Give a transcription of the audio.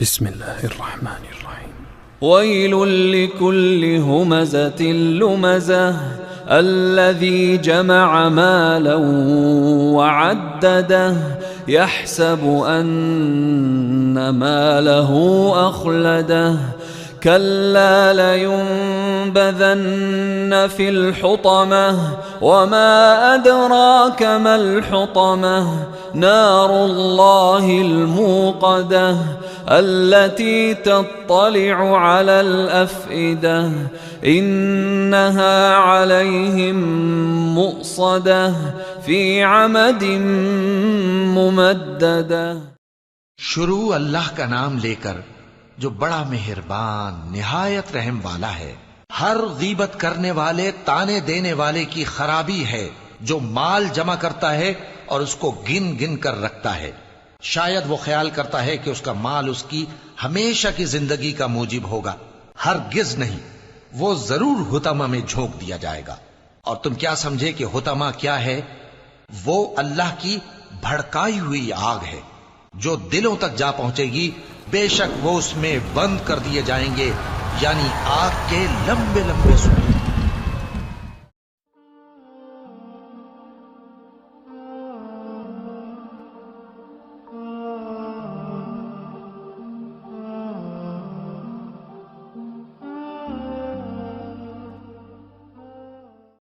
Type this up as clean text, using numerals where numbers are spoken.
बिस्मिल्लाहिर्रहमानिर्रहीम। वैलुल लिकुल्लि हुमज़तिल लुमज़ह अल्लज़ी जमअ मालन वअद्ददह यहसबु अन्न मालहु अख़लदह कल्ला लयुनबज़न्न फिल हुतमह वमा अदराक मल हुतमह नारुल्लाहिल मूक़दह अल्लती तत्तलिअ अलल अफ़इदह इन्नहा अलैहिम मुक़सदह फ़ी अमदिन मुमद्ददह। शुरू अल्लाह का नाम लेकर जो बड़ा मेहरबान निहायत रहम वाला है। हर गीबत करने वाले ताने देने वाले की खराबी है जो माल जमा करता है और उसको गिन गिन कर रखता है। शायद वो ख्याल करता है कि उसका माल उसकी हमेशा की जिंदगी का मूजिब होगा। हरगिज नहीं, वो जरूर हुतमा में झोंक दिया जाएगा। और तुम क्या समझे कि हुतमा क्या है? वो अल्लाह की भड़काई हुई आग है जो दिलों तक जा पहुंचेगी। बेशक वो उसमें बंद कर दिए जाएंगे, यानी आग के लंबे लंबे सूर।